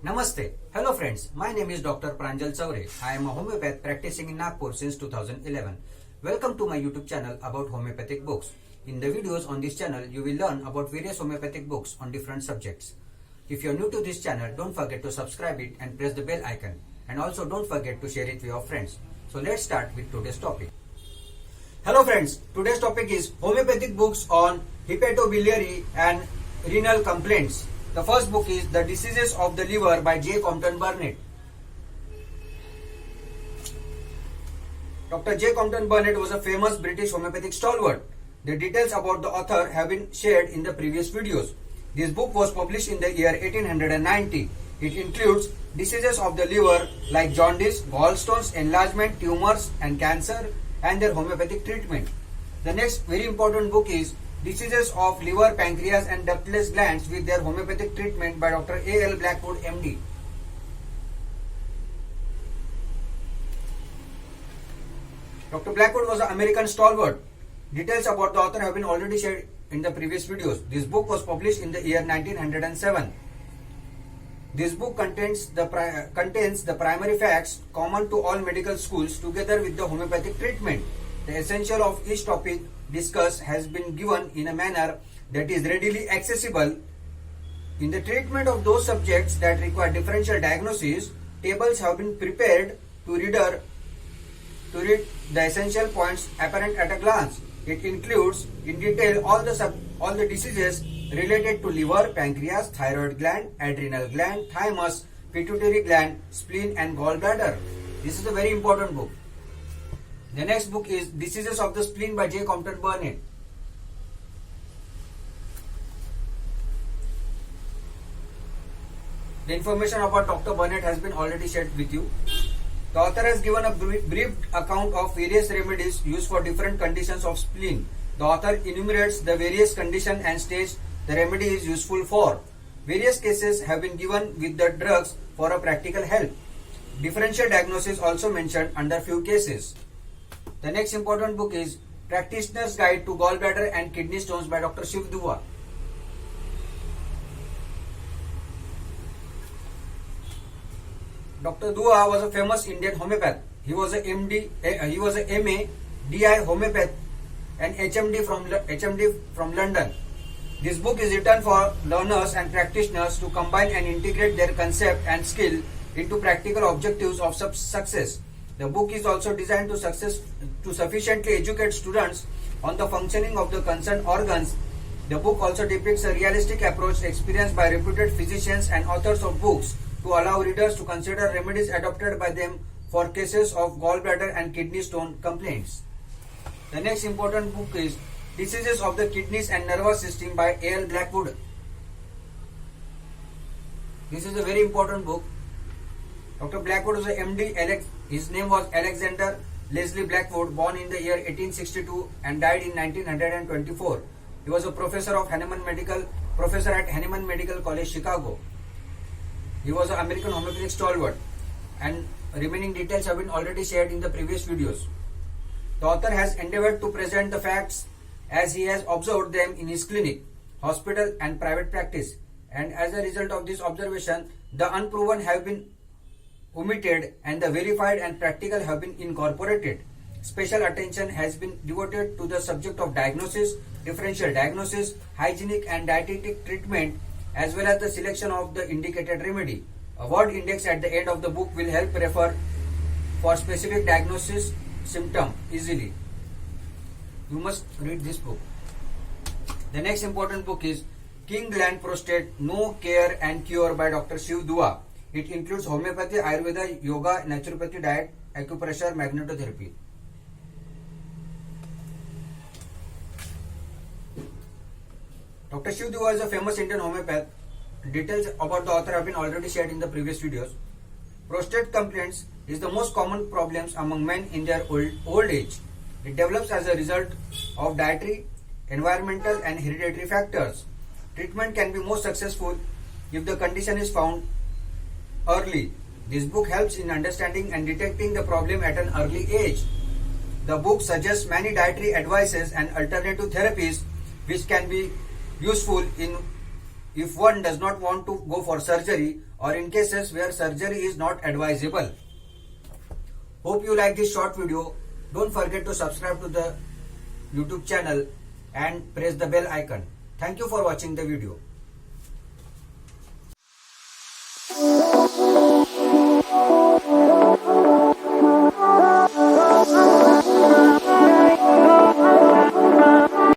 Namaste. Hello friends, my name is Dr. Pranjal Chaure. I am a homeopath practicing in Nagpur since 2011. Welcome to my YouTube channel about homeopathic books. In the videos on this channel, you will learn about various homeopathic books on different subjects. If you are new to this channel, don't forget to subscribe it and press the bell icon. And also don't forget to share it with your friends. So let's start with today's topic. Hello friends, today's topic is homeopathic books on hepatobiliary and renal complaints. The first book is The Diseases of the Liver by J. Compton Burnett. Dr. J. Compton Burnett was a famous British homeopathic stalwart. The details about the author have been shared in the previous videos. This book was published in the year 1890. It includes diseases of the liver like jaundice, gallstones, enlargement, tumors and cancer and their homeopathic treatment. The next very important book is Diseases of Liver, Pancreas and Ductless Glands with their homeopathic treatment by Dr. A. L. Blackwood, MD. Dr. Blackwood was an American stalwart. Details about the author have been already shared in the previous videos. This book was published in the year 1907. This book contains the primary facts common to all medical schools together with the homeopathic treatment. The essential of each topic discussed has been given in a manner that is readily accessible. In the treatment of those subjects that require differential diagnosis, tables have been prepared to read the essential points apparent at a glance. It includes in detail all the diseases related to liver, pancreas, thyroid gland, adrenal gland, thymus, pituitary gland, spleen and gallbladder. This is a very important book. The next book is Diseases of the Spleen by J. Compton Burnett. The information about Dr. Burnett has been already shared with you. The author has given a brief account of various remedies used for different conditions of spleen. The author enumerates the various conditions and states the remedy is useful for. Various cases have been given with the drugs for a practical help. Differential diagnosis also mentioned under few cases. The next important book is Practitioner's Guide to Gallbladder and Kidney Stones by Dr. Shiv Dua. Dr. Dua was a famous Indian homeopath. He was a MA, DI homeopath and HMD from London. This book is written for learners and practitioners to combine and integrate their concept and skill into practical objectives of success. The book is also designed to sufficiently educate students on the functioning of the concerned organs. The book also depicts a realistic approach experienced by reputed physicians and authors of books to allow readers to consider remedies adopted by them for cases of gallbladder and kidney stone complaints. The next important book is Diseases of the Kidneys and Nervous System by A. L. Blackwood. This is a very important book. Dr. Blackwood was a MD. His name was Alexander Leslie Blackwood, born in the year 1862 and died in 1924. He was a professor at Hahnemann Medical College, Chicago. He was an American homeopathic stalwart, and remaining details have been already shared in the previous videos. The author has endeavored to present the facts as he has observed them in his clinic, hospital and private practice, and as a result of this observation, the unproven have been omitted and the verified and practical have been incorporated. Special attention has been devoted to the subject of diagnosis, differential diagnosis, hygienic and dietetic treatment, as well as the selection of the indicated remedy. A word index at the end of the book will help refer for specific diagnosis symptom easily. You must read this book. The next important book is King Gland Prostate, No Care and Cure by Dr. Shiv Dua. It includes homeopathy, Ayurveda, yoga, naturopathy, diet, acupressure, magnetotherapy. Dr. Shiv Dua is a famous Indian homeopath. Details about the author have been already shared in the previous videos. Prostate complaints is the most common problems among men in their old age. It develops as a result of dietary, environmental and hereditary factors. Treatment can be most successful if the condition is found early. This book helps in understanding and detecting the problem at an early age. The book suggests many dietary advices and alternative therapies which can be useful in if one does not want to go for surgery or in cases where surgery is not advisable. Hope you like this short video. Don't forget to subscribe to the YouTube channel and press the bell icon. Thank you for watching the video.